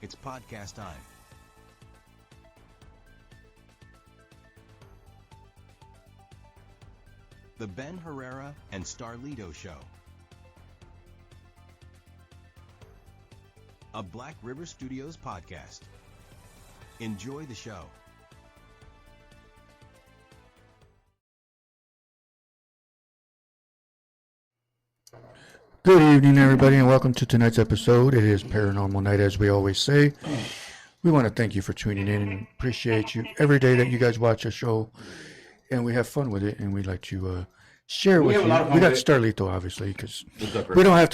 It's podcast time. The Ben Herrera and Starlito Show. A Black River Studios podcast. Enjoy the show. Good evening, everybody, and welcome to tonight's episode. It is Paranormal Night, as we always say. We want to thank you for tuning in and appreciate you every day that you guys watch our show, and we have fun with it, and we like to share with you. We got Starlito, obviously, because we don't have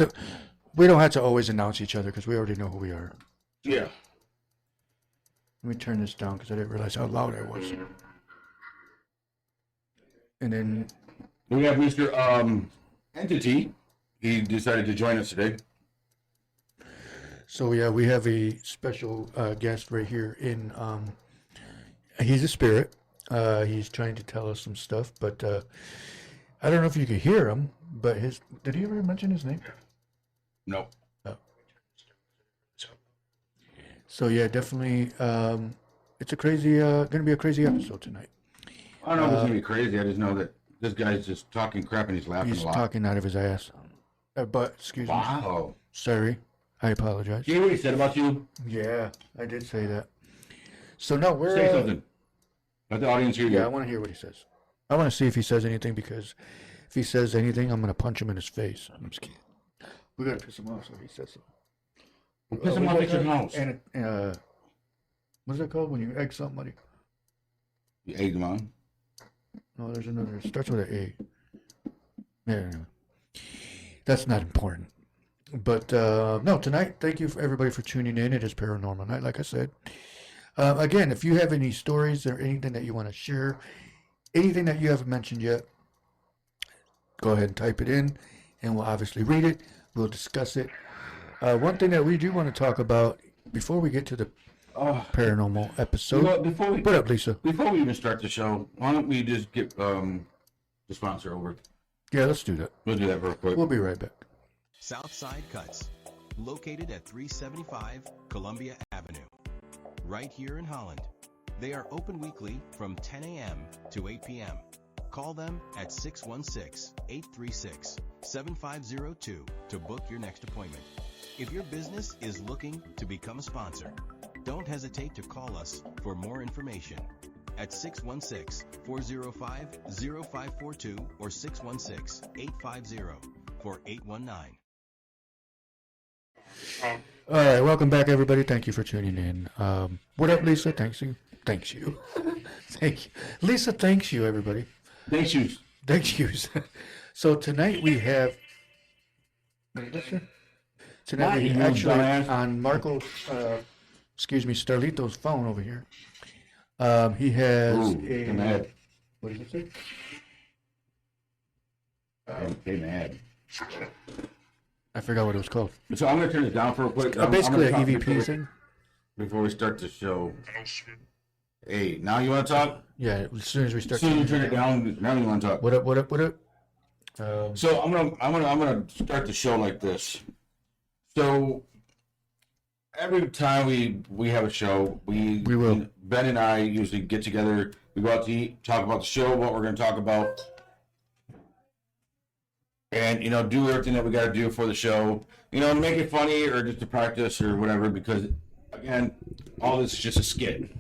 to always announce each other because we already know who we are. Yeah. Let me turn this down because I didn't realize how loud I was. And then we have Mr. Entity. He decided to join us today. So yeah, we have a special guest right here. He's a spirit. He's trying to tell us some stuff, but I don't know if you could hear him. But did he ever mention his name? No. Oh. So yeah, definitely. It's a crazy. Going to be a crazy episode tonight. I don't know if it's gonna be crazy. I just know that this guy's just talking crap and he's laughing a lot. He's talking out of his ass. But excuse me. Wow. Sorry, I apologize. See what he said about you? Yeah, I did say that. So no, we're say something. Let the audience hear you. Yeah, I want to hear what he says. I want to see if he says anything, because if he says anything, I'm gonna punch him in his face. I'm just kidding. We gotta piss him off, so he says so. Piss him off at your house. And what is that called when you egg somebody? You egg him on? No, there's another. It starts with an A. Yeah, anyway. That's not important. But no, tonight, thank you for everybody for tuning in. It is Paranormal Night, like I said. Again, if you have any stories or anything that you want to share, anything that you haven't mentioned yet, go ahead and type it in, and we'll obviously read it. We'll discuss it. One thing that we do want to talk about before we get to the paranormal episode. What up, Lisa? Before we even start the show, why don't we just get the sponsor over? Yeah, let's do that. We'll do that real quick. We'll be right back. Southside Cuts, located at 375 Columbia Avenue, right here in Holland. They are open weekly from 10 a.m. to 8 p.m. Call them at 616-836-7502 to book your next appointment. If your business is looking to become a sponsor, don't hesitate to call us for more information at 616-405-0542 or 616-850-4819. All right, welcome back, everybody. Thank you for tuning in. What up, Lisa? Thanks you. Thank you. Lisa, thanks you, everybody. Thank you. Thank you. So tonight we have... Tonight we actually on Marco's, Starlito's phone over here. He has mad. What did you say? Hey, mad. I forgot what it was called. So I'm going to turn it down for a quick. Basically an EVP thing. Before we start the show. Hey, now you want to talk? Yeah, as soon as we start. As soon as you turn it down, now you want to talk. What up? So I'm gonna start the show like this. So every time we have a show, we will. Ben and I usually get together. We go out to eat, talk about the show, what we're going to talk about, and do everything that we got to do for the show. To make it funny or just to practice or whatever. Because again, all this is just a skit.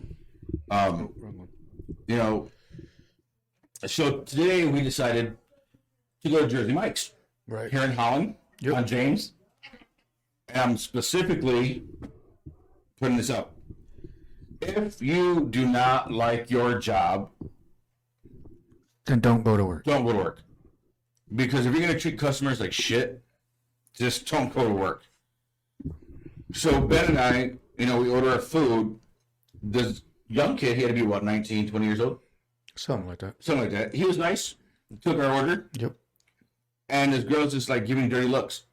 So today we decided to go to Jersey Mike's, right here in Holland, on James. And I'm specifically putting this up. If you do not like your job, then don't go to work. Don't go to work. Because if you're going to treat customers like shit, just don't go to work. So Ben and I, we order our food. This young kid, he had to be, 19, 20 years old? Something like that. He was nice. He took our order. Yep. And this girl's just giving dirty looks.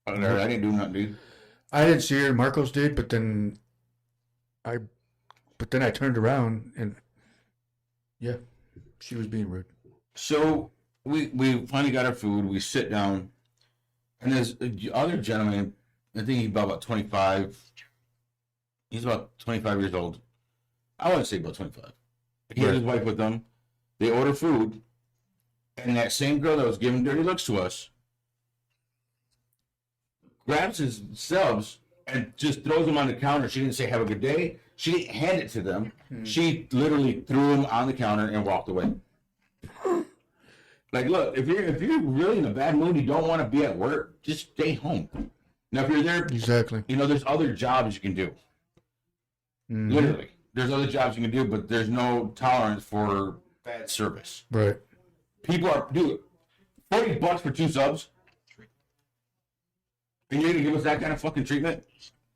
I didn't do nothing, dude. I didn't see her. Marcos did, but then I turned around and yeah, she was being rude. So we finally got our food. We sit down, and this other gentleman I think he's about 25. He's about 25 years old. I want to say about 25. He had his wife with them. They order food. And that same girl that was giving dirty looks to us grabs his subs and just throws them on the counter. She didn't say, have a good day. She didn't hand it to them. She literally threw them on the counter and walked away. Like, look, if you're really in a bad mood, you don't want to be at work, just stay home. Now, if you're there, exactly. There's other jobs you can do. Literally. There's other jobs you can do, but there's no tolerance for bad service. Right. People are, dude, $40 for 2 subs? And you're going to give us that kind of fucking treatment?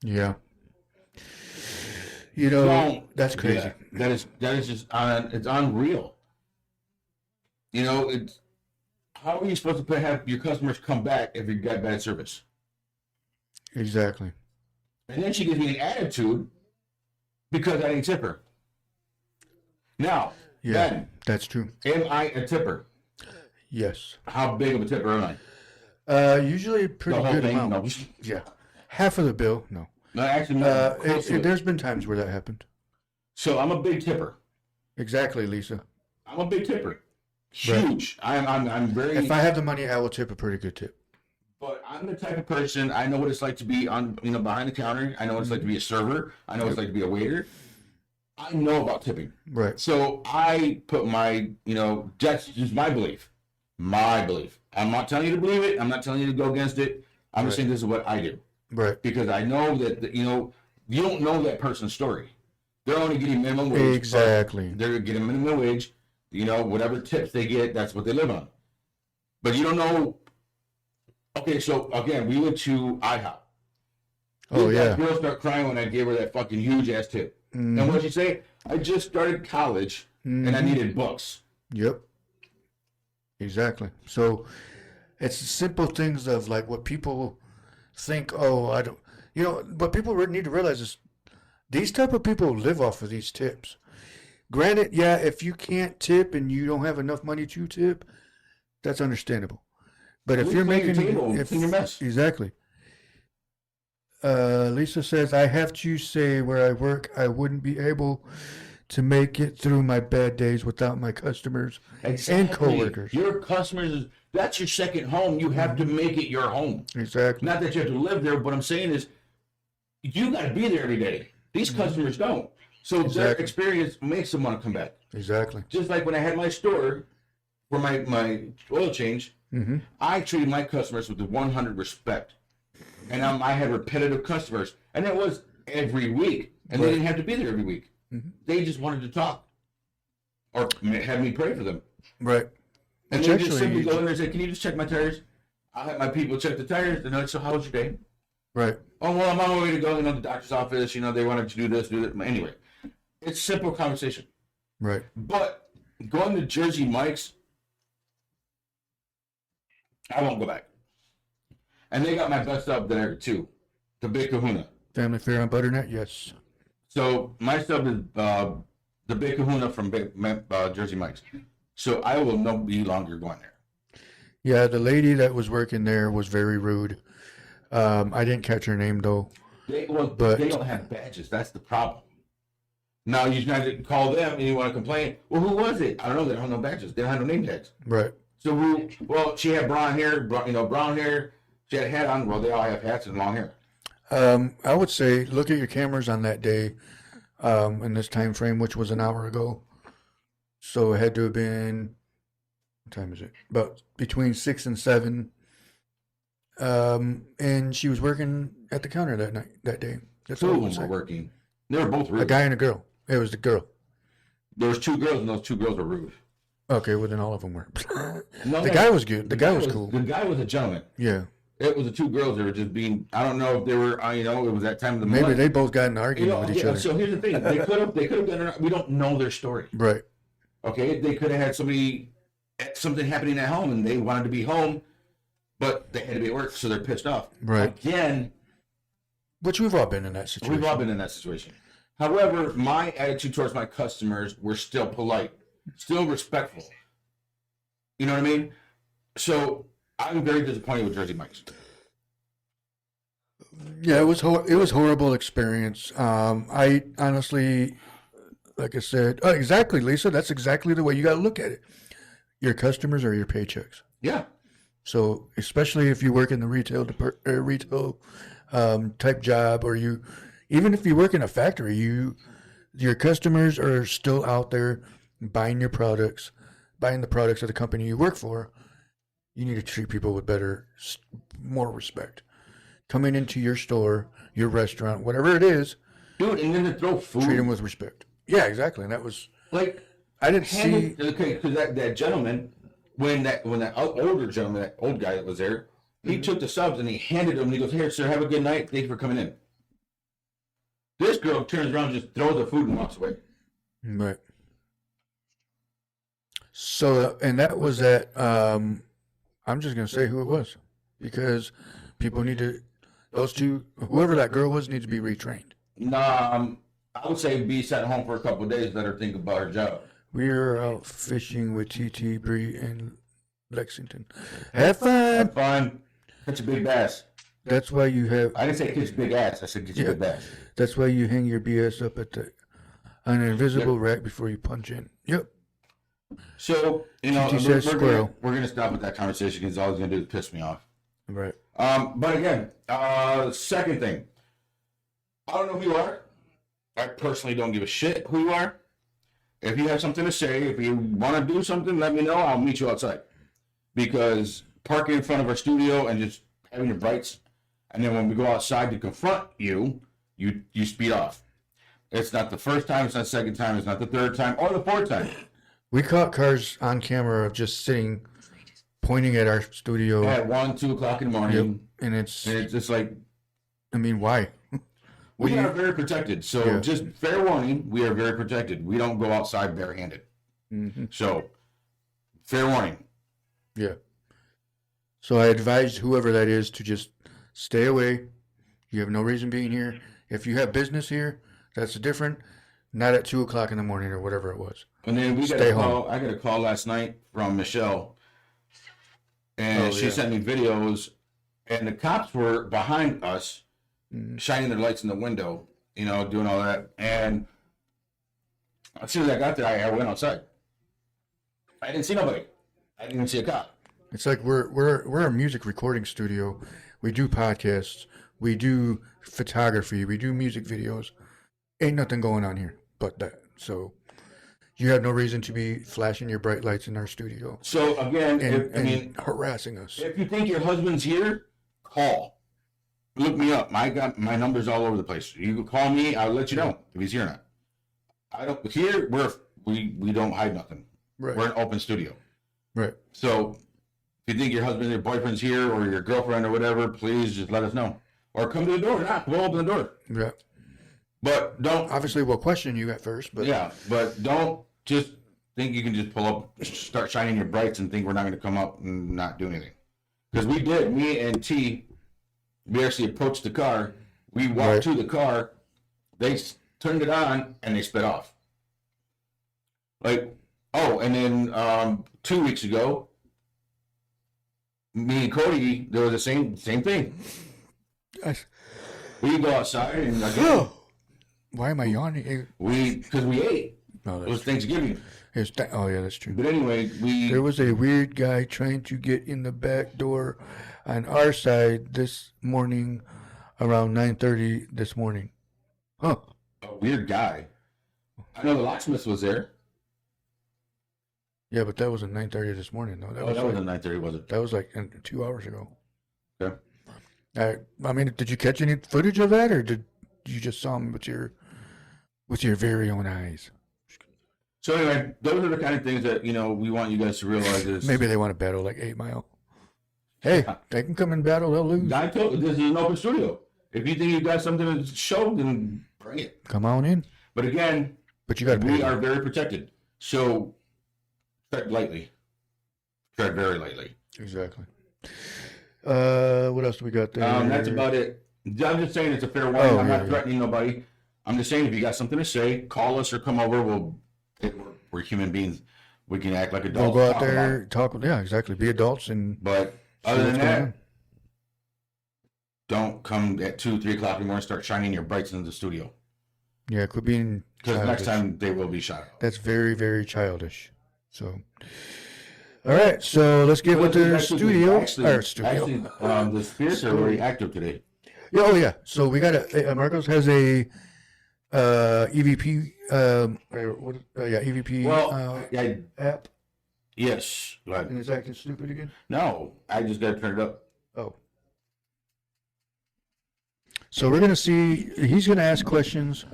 Yeah. That's crazy. Yeah, that is just, it's unreal. It's, how are you supposed to have your customers come back if you got bad service? Exactly. And then she gives me an attitude because I didn't tip her. Now, Ben, that's true. Am I a tipper? Yes. How big of a tipper am I? Usually a pretty good amount. No. Yeah. Half of the bill, no. No, actually, no. There's been times where that happened. So I'm a big tipper. Exactly, Lisa. I'm a big tipper. Huge. Right. I'm very. If I have the money, I will tip a pretty good tip. But I'm the type of person, I know what it's like to be behind the counter. I know what it's like to be a server. I know what it's like to be a waiter. I know about tipping. Right. So I put my, that's just my belief. My belief. I'm not telling you to believe it. I'm not telling you to go against it. I'm just saying this is what I do. Right. Because I know that, you don't know that person's story. They're only getting minimum wage. Exactly. They're getting minimum wage. Whatever tips they get, that's what they live on. But you don't know. Okay, so again, we went to IHOP. Oh, yeah. That girl started crying when I gave her that fucking huge ass tip. And what did she say? I just started college and I needed books. Yep. Exactly. So it's simple things of like what people think, I don't, what people need to realize is these type of people live off of these tips. Granted, yeah, if you can't tip and you don't have enough money to tip, that's understandable. But if you're making your mess. Exactly. Lisa says, I have to say where I work, I wouldn't be able to make it through my bad days without my customers and coworkers. Your customers, that's your second home. You have to make it your home. Exactly. Not that you have to live there, but what I'm saying is you got to be there every day. These customers don't. So their experience makes them want to come back. Exactly. Just like when I had my store for my oil change, I treated my customers with 100 respect. And I had repetitive customers. And it was every week. And they didn't have to be there every week. They just wanted to talk. Or have me pray for them. Right. And they just simply go in there and say, can you just check my tires? I had my people check the tires. And they're like, so how was your day? Right. Oh, well, I'm on my way to go to the doctor's office. They wanted to do this, do that. Anyway, it's simple conversation. Right. But going to Jersey Mike's, I won't go back. And they got my best sub there too, the Big Kahuna. Family Fare on Butternut, yes. So my sub is the Big Kahuna from Jersey Mike's. So I will no be longer going there. Yeah, the lady that was working there was very rude. I didn't catch her name though. They don't have badges. That's the problem. Now you try to call them and you want to complain. Well, who was it? I don't know. They don't have no badges. They don't have no name tags. Right. So she had brown hair. Brown hair. She had a hat on. Well, they all have hats and long hair. I would say look at your cameras on that day, in this time frame, which was an hour ago. So it had to have been, what time is it? About between 6 and 7. And she was working at the counter that day. That's Two of them were working. They were both rude. A guy and a girl. It was the girl. There was 2 girls, and those 2 girls were rude. Okay, well then all of them were. No, the guy was good. The guy was cool. The guy was a gentleman. Yeah. It was the 2 girls that were just being. I don't know if they were. It was that time of the month. Maybe they both got in an argument with each other. So here's the thing: they could have done. We don't know their story. Right. Okay, they could have had something happening at home, and they wanted to be home, but they had to be at work, so they're pissed off. Right. Again. Which we've all been in that situation. We've all been in that situation. However, my attitude towards my customers were still polite, still respectful. You know what I mean? So I'm very disappointed with Jersey Mike's. Yeah, it was horrible experience. I honestly, like I said, exactly, Lisa. That's exactly the way you got to look at it. Your customers are your paychecks. Yeah. So especially if you work in the retail type job, or even if you work in a factory, your customers are still out there buying your products, buying the products of the company you work for. You need to treat people with more respect. Coming into your store, your restaurant, whatever it is, dude, and then to throw food, treat them with respect. Yeah, exactly. And that was like I didn't see. Okay, because that gentleman, when that older gentleman, that old guy that was there, he took the subs and he handed them. And he goes, "Here, sir, have a good night. Thank you for coming in." This girl turns around, just throws the food and walks away. Right. So, and that was at. I'm just gonna say who it was, because people need to. Those two, whoever that girl was, needs to be retrained. Nah, I would say be sent home for a couple of days. Let her think about her job. We are out fishing with TT, Bree, and Lexington. Have fun. Have fun. Catch a big bass. That's why you have. I didn't say catch a big ass. I said catch a big bass. That's why you hang your BS up on an invisible rack before you punch in. Yep. So, we're going to stop with that conversation because all it's going to do is piss me off. Right. But again, second thing, I don't know who you are. I personally don't give a shit who you are. If you have something to say, if you want to do something, let me know. I'll meet you outside. Because parking in front of our studio and just having your brights, and then when we go outside to confront you, you speed off. It's not the first time, it's not the second time, it's not the third time, or the fourth time. We caught cars on camera just sitting, pointing at our studio at 1, 2 o'clock in the morning. Yep. And it's just like, I mean, why? We are very protected. So just fair warning, we are very protected. We don't go outside barehanded. Mm-hmm. So fair warning. Yeah. So I advise whoever that is to just stay away. You have no reason being here. If you have business here, that's different. Not at 2 o'clock in the morning or whatever it was. And then we got a call. I got a call last night from Michelle, and she sent me videos, and the cops were behind us, shining their lights in the window, doing all that. And as soon as I got there, I went outside. I didn't see nobody. I didn't even see a cop. It's like we're a music recording studio. We do podcasts. We do photography. We do music videos. Ain't nothing going on here but that. So you have no reason to be flashing your bright lights in our studio. So again, and harassing us. If you think your husband's here, call. Look me up. I got my numbers all over the place. You can call me. I'll let you know if he's here or not. I don't. Here we don't hide nothing. Right. We're an open studio. Right. So if you think your husband, your boyfriend's here, or your girlfriend, or whatever, please just let us know, or come to the door. We'll open the door. Yeah. But don't. Obviously, we'll question you at first. But but don't just think you can just pull up, start shining your brights, and think we're not going to come up and not do anything. Because we did. Me and T, we actually approached the car. We walked to the car. They turned it on and they sped off. And then 2 weeks ago, me and Cody, there was the same thing. We go outside and again. Why am I yawning? Because we ate. No, it was Thanksgiving. Oh, yeah, that's true. But anyway, there was a weird guy trying to get in the back door on our side this morning around 9:30 this morning. Huh. A weird guy. I know the locksmith was there. Yeah, but that wasn't 9:30 this morning, though. That wasn't 9:30, was it? That was like 2 hours ago. Okay. I mean, did you catch any footage of that, or did you just saw him with your very own eyes? So anyway, those are the kind of things that we want you guys to realize is maybe they want to battle like 8 Mile. Hey, they can come and battle. They'll lose. I told you, this is an open studio. If you think you got something to show, then bring it. Come on in. But again, you got. We are very protected. So tread lightly. Tread very lightly. Exactly. What else do we got there? That's about it. I'm just saying it's a fair warning. I'm not threatening nobody. I'm just saying if you got something to say, call us or come over. We're human beings. We can act like adults. We'll go out there, talk. Yeah, exactly. Be adults and. But other than that, don't come at 2, 3 o'clock in the morning and start shining your brights into the studio. Yeah, quit being Because next time they will be shot out. That's very, very childish. So, all right. So let's get with the studio. Actually, the spirits are very active today. Yeah, oh yeah. So we got Marcos has a EVP. EVP app. Yes. Right. And it's acting stupid again. No, I just got to turn it up. Oh. So we're gonna see. He's gonna ask questions.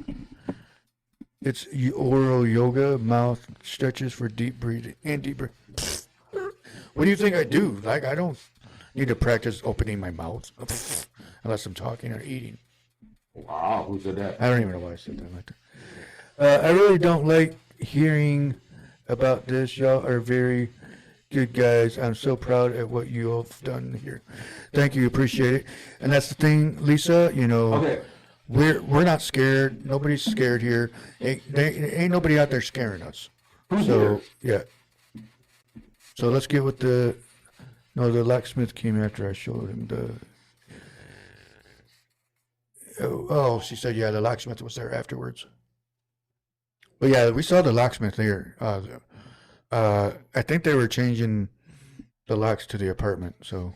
It's oral yoga, mouth stretches for deep breathing and deeper. What do you think I do? Like, I don't need to practice opening my mouth unless I'm talking or eating. Wow, who said that? I don't even know why I said that like that. I really don't like hearing about this. Y'all are very good guys. I'm so proud of what you have done here. Thank you, appreciate it. And that's the thing, Lisa. You know. Okay. We're not scared. Nobody's scared here. Ain't nobody out there scaring us. So yeah. So let's get with the locksmith came after I showed him the. Oh, she said yeah, the locksmith was there afterwards. But yeah, we saw the locksmith there. I think they were changing the locks to the apartment. So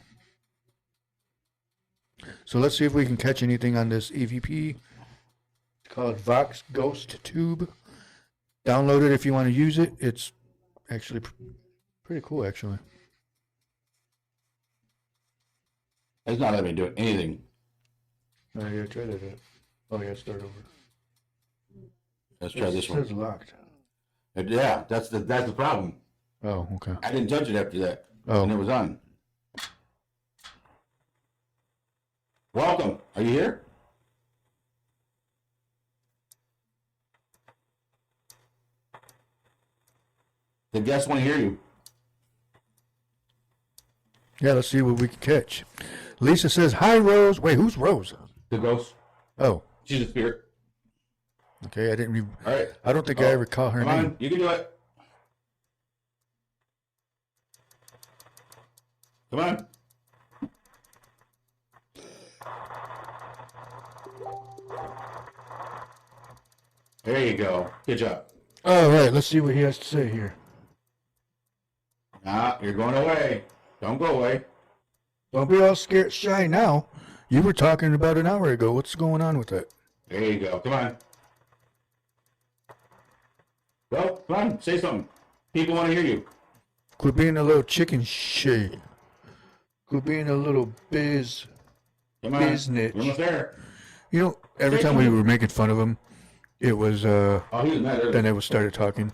let's see if we can catch anything on this EVP. It's called Vox Ghost Tube. Download it if you want to use it. It's actually pretty cool, actually. It's not letting me do anything. Oh, yeah, try that. Oh, yeah, start over. Let's try this one. It says locked. Yeah, that's the problem. Oh, okay. I didn't touch it after that. Oh. And it was on. Welcome. Are you here? The guests want to hear you. Yeah, let's see what we can catch. Lisa says, hi, Rose. Wait, who's Rose? The ghost. Oh. She's a spirit. Okay, I didn't All right. I don't think I ever call her Come name. on, you can do it. Come on. There you go. Good job. All right, let's see what he has to say here. You're going away. Don't go away. Don't be all scared shy now. You were talking about an hour ago. What's going on with that? There you go. Come on. Well, come on. Say something. People want to hear you. Quit being a little chicken shit. Quit being a little business. Come on. You're almost there. You know, every time we were making fun of him, it was, he was mad earlier. then it was started talking.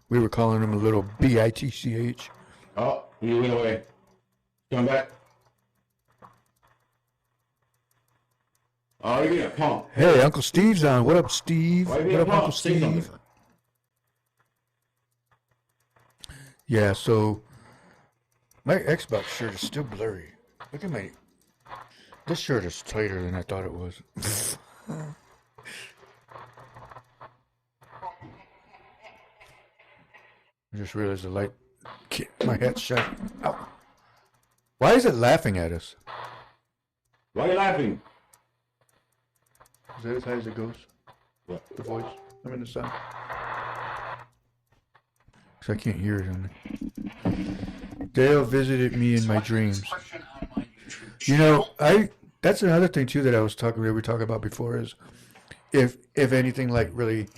We were calling him a little bitch. Oh, he went away. Come back. Oh, you're being a punk. Hey, Uncle Steve's on. What up, Steve? Why are you What being a up, punk? Uncle Say something. Steve? Yeah, so my Xbox shirt is still blurry. Look at my. This shirt is tighter than I thought it was. I just realized the light. My head's shining. Ow. Why is it laughing at us? Why are you laughing? Is that as high as it goes? What? The voice? I mean the sound. Because I can't hear it on there. Dale visited me in my dreams. You know, that's another thing too that we were talking about before is if anything like really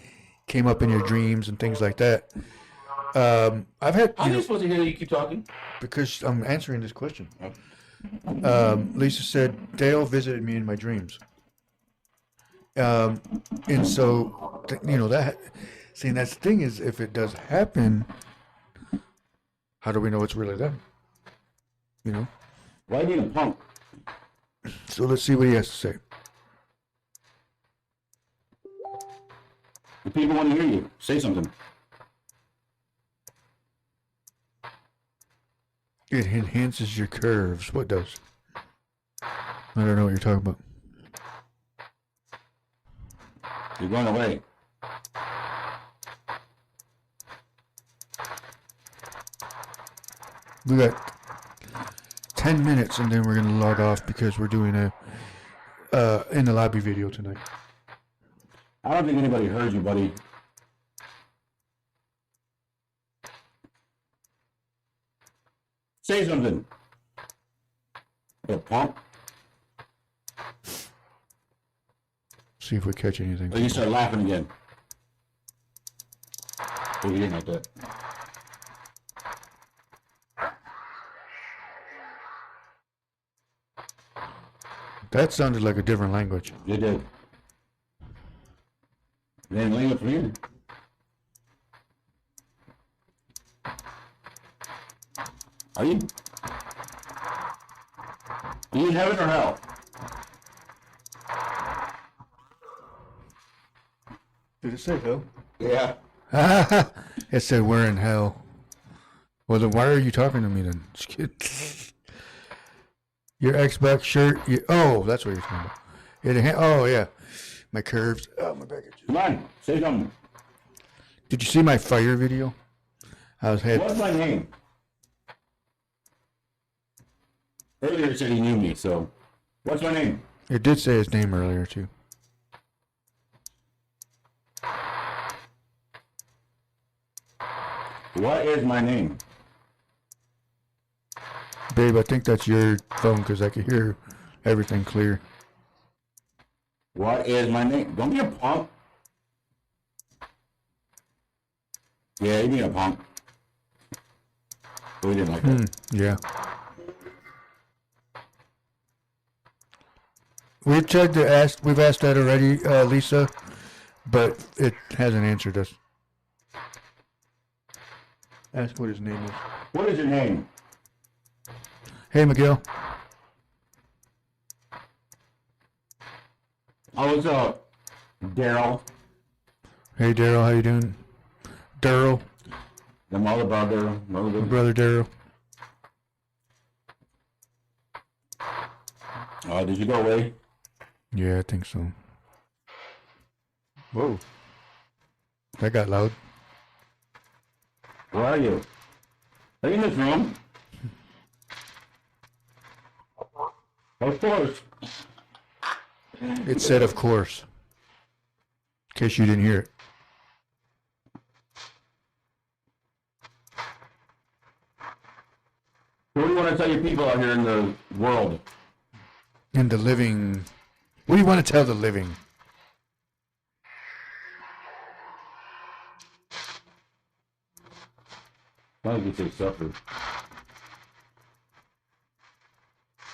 came up in your dreams and things like that. I've had. How are you supposed to hear that you keep talking? Because I'm answering this question. Oh. Lisa said Dale visited me in my dreams. And so, that. See, that's the thing is, if it does happen, how do we know it's really them? You know. Why are you being a punk? So let's see what he has to say. The people want to hear you. Say something. It enhances your curves. What does? I don't know what you're talking about. You're going away. We got 10 minutes and then we're going to log off because we're doing a in the lobby video tonight. I don't think anybody heard you, buddy. Say something. A pump. See if we catch anything. Oh, you start laughing again. Oh, you didn't like that. That sounded like a different language. You did. Then language from here. Are you in heaven or hell? Did it say hell? Yeah. It said we're in hell. Well, then why are you talking to me then? Just kidding. Your Xbox shirt. Oh, that's what you're talking about. Oh, yeah. My curves. Oh, my back. Come on, say something. Did you see my fire video? What's my name? Earlier it said he knew me, so what's my name? It did say his name earlier, too. What is my name? Babe, I think that's your phone because I can hear everything clear. What is my name? Don't be a punk. Yeah, you mean a punk. We didn't like that. Yeah. We've tried to ask, we've asked that already, Lisa, but it hasn't answered us. Ask what his name is. What is your name? Hey, Miguel. Oh, what's up? Daryl. Hey, Daryl, how you doing? Daryl. The mother brother. My brother Daryl. Did you go away? Yeah, I think so. Whoa. That got loud. Where are you? Are you in this room? Of course. It said, of course. In case you didn't hear it. What do you want to tell your people out here in the world? In the living... What do you want to tell the living? Why don't you say suffer?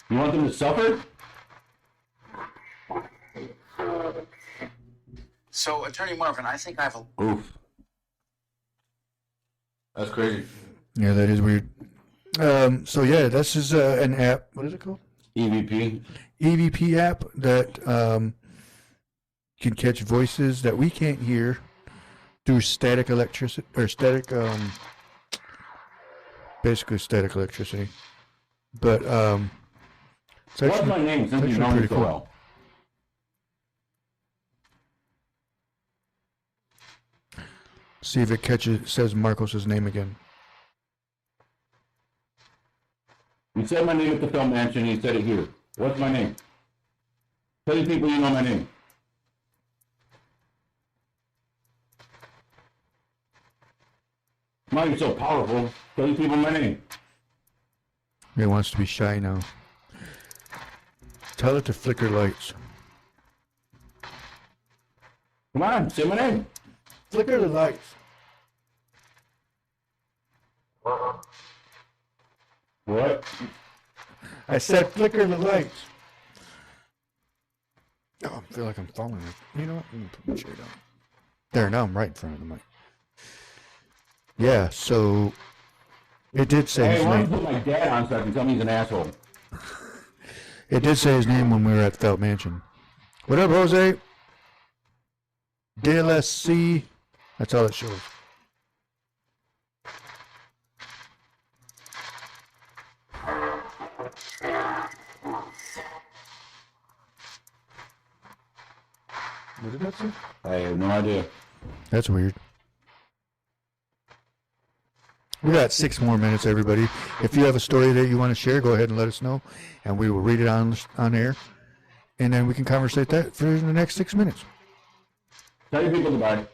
You want them to suffer? So, Attorney Marvin, I think I have a... Oof. That's crazy. Yeah, that is weird. So yeah, this is an app. What is it called? EVP. EVP app that can catch voices that we can't hear through static electricity or static, basically static electricity. But it's What's my name since you know me so well? See if it says Marcos's name again. You said my name at the film mansion, you said it here. What's my name? Tell the people you know my name. Why are you so powerful? Tell the people my name. He wants to be shy now. Tell it to flicker lights. Come on, say my name. Flicker the lights. What? I said flicker the lights. Oh, I feel like I'm falling. You know what? I'm going to put my shade on. There, now I'm right in front of the mic. Yeah, so it did say Hey, his why don't you name. put my dad on so I can tell me he's an asshole? It did say his name when we were at Felt Mansion. What up, Jose? DLSC. That's all it shows. What did that say? I have no idea. That's weird. We got 6 more minutes, everybody. If you have a story that you want to share, go ahead and let us know, and we will read it on air. and then we can conversate that for the next 6 minutes. Tell your people goodbye.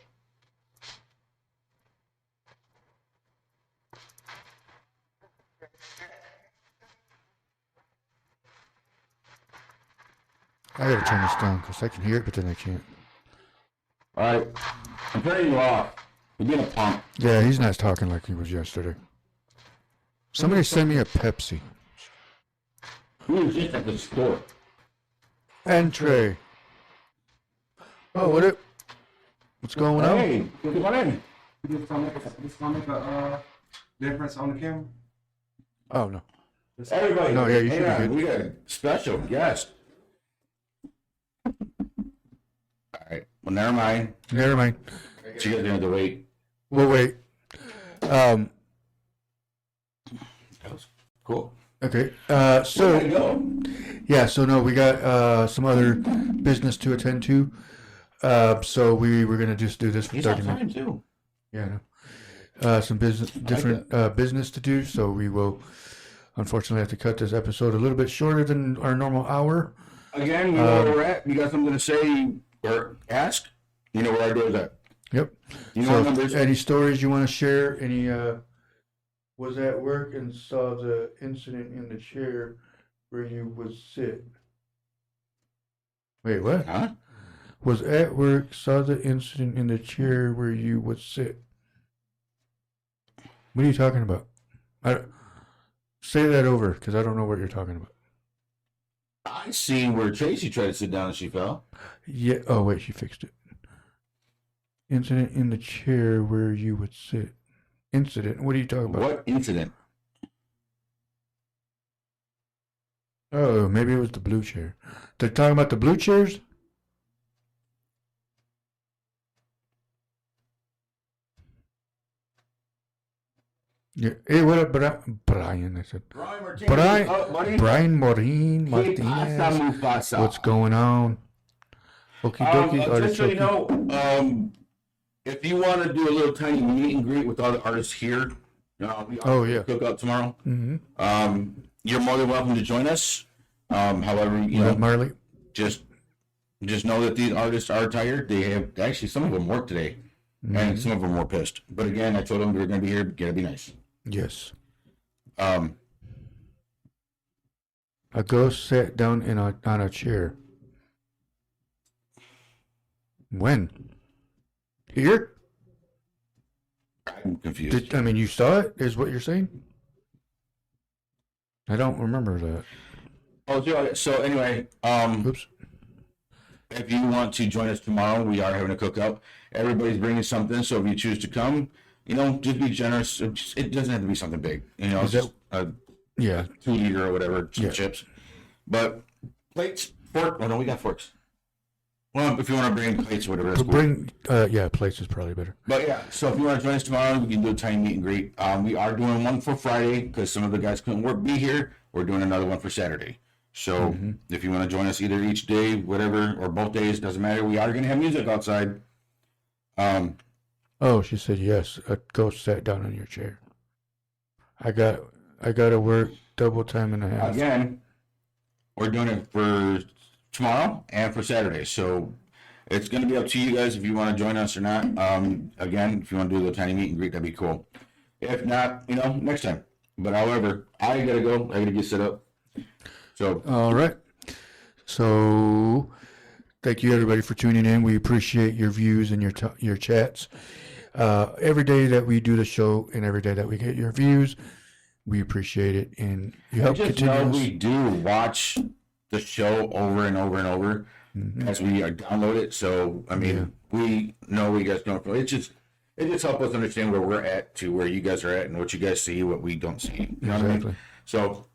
I gotta turn this down because I can hear it, but then I can't. All right. I'm turning you off. You're being a punk. Yeah, he's not talking like he was yesterday. Somebody send me a Pepsi. We were just at the store. Entree. Oh, what's going on? Hey, come on in. This gonna make a difference on the camera. Oh, no. Everybody. No, yeah, you should be hang on. good. We got a special guest. All right. Well, never mind. Never mind. So you guys have to wait. We'll wait. That was cool. Okay. Where So, did it go? yeah, so no, we got some other business to attend to. So we were going to just do this for He's 30 on minutes. time, too. Yeah, I know. Some different business to do. So we will unfortunately have to cut this episode a little bit shorter than our normal hour. Again, you know where we're at. You got something to say or ask? You know where our door's at. Yep. You know So our numbers? any stories you want to share? Any, was at work and saw the incident in the chair where you would sit. Wait, what? Huh? Was at work, saw the incident in the chair where you would sit. What are you talking about? Say that over, because I don't know what you're talking about. I seen where Tracy tried to sit down and she fell. Yeah. Oh, wait, she fixed it. Incident in the chair where you would sit. Incident. What are you talking about? What incident? Oh, maybe it was the blue chair. They're talking about the blue chairs? Yeah. Hey, what up, Brian? I said. Brian Martinez. Brian, Oh, buddy. Brian Maureen Hey, Martinez. pasa, Mufasa. What's going on? Okie dokie, Just so you artichoke. know, if you want to do a little tiny meet and greet with all the artists here, we Oh, yeah. cook up tomorrow. Mm-hmm. You're more than welcome to join us. However, you What know, up, Marley? just know that these artists are tired. They have actually some of them work today, and some of them were pissed. But again, I told them we were going to be here. Gotta be nice. Yes. Um, A ghost sat down on a chair. When? Here? I'm confused. I mean, you saw it, is what you're saying? I don't remember that. So anyway, Oops. if you want to join us tomorrow, we are having a cookout. Everybody's bringing something, so if you choose to come, just be generous. It doesn't have to be something big. Is Just a Yeah. 2 liter or whatever, some Yeah. chips. But plates, fork. Oh no, we got forks. Well, if you want to bring plates or whatever, that's cool. Plates is probably better. But yeah, so if you want to join us tomorrow, we can do a tiny meet and greet. We are doing one for Friday because some of the guys couldn't be here. We're doing another one for Saturday. So if you want to join us either each day, whatever, or both days, doesn't matter. We are going to have music outside. Oh, she said yes. A ghost sat down on your chair. I got to work double time and a half. Again, we're doing it for tomorrow and for Saturday. So it's going to be up to you guys if you want to join us or not. Again, if you want to do a little tiny meet and greet, that'd be cool. If not, next time. But however, I got to go. I got to get set up. So, All right. So, thank you everybody for tuning in. We appreciate your views and your chats. Every day that we do the show and every day that we get your views, we appreciate it, and you help just continue. know us. we do watch the show over and over and over as we download it. So, I mean, we know you guys don't. It just helps us understand where we're at to where you guys are at and what you guys see, what we don't see. You know what I mean? Exactly. So,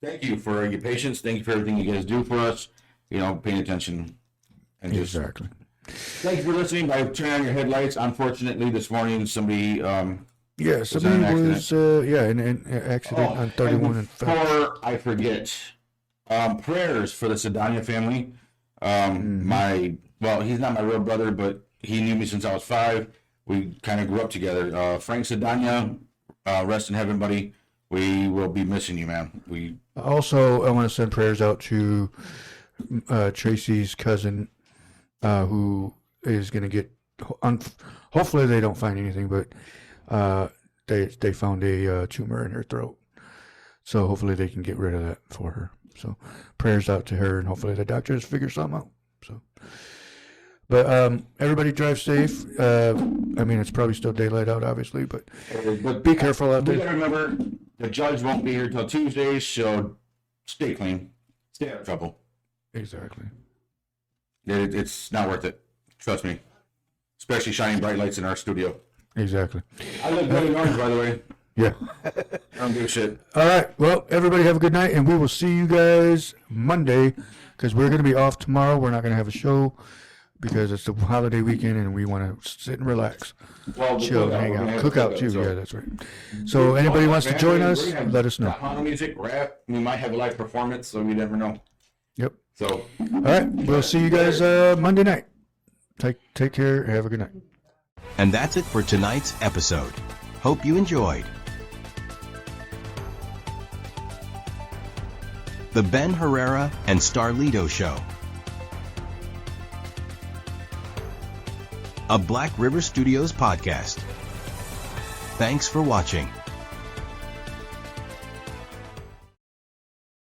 thank you for your patience. Thank you for everything you guys do for us. Paying attention and just Exactly. thank you for listening. By turning on your headlights, unfortunately, this morning somebody Yeah, somebody was in an accident on 31 and 5. before I forget, prayers for the Sedania family. He's not my real brother, but he knew me since I was 5. We kind of grew up together. Frank Sedania, rest in heaven, buddy. We will be missing you, man. Also, I want to send prayers out to Tracy's cousin, who is going to get. Hopefully, they don't find anything, but they found a tumor in her throat. So hopefully they can get rid of that for her. So prayers out to her, and hopefully the doctors figure something out. So, but everybody drive safe. I mean, it's probably still daylight out, obviously, but be careful out there. We gotta remember, the judge won't be here till Tuesday, so stay clean, stay out of trouble. Exactly. It's not worth it. Trust me. Especially shining bright lights in our studio. Exactly. I look good in orange, by the way. Yeah. I don't give a shit. All right. Well, everybody have a good night, and we will see you guys Monday, because we're going to be off tomorrow. We're not going to have a show because it's the holiday weekend, and we want to sit and relax, chill, and hang out. Cookout, too. Yeah, that's right. So anybody wants to join us, let us know. Holiday music, rap. We might have a live performance, so we never know. Yep. So. All right. We'll see you guys Monday night. Take care. Have a good night. And that's it for tonight's episode. Hope you enjoyed. The Ben Herrera and Starlito Show. A Black River Studios podcast. Thanks for watching.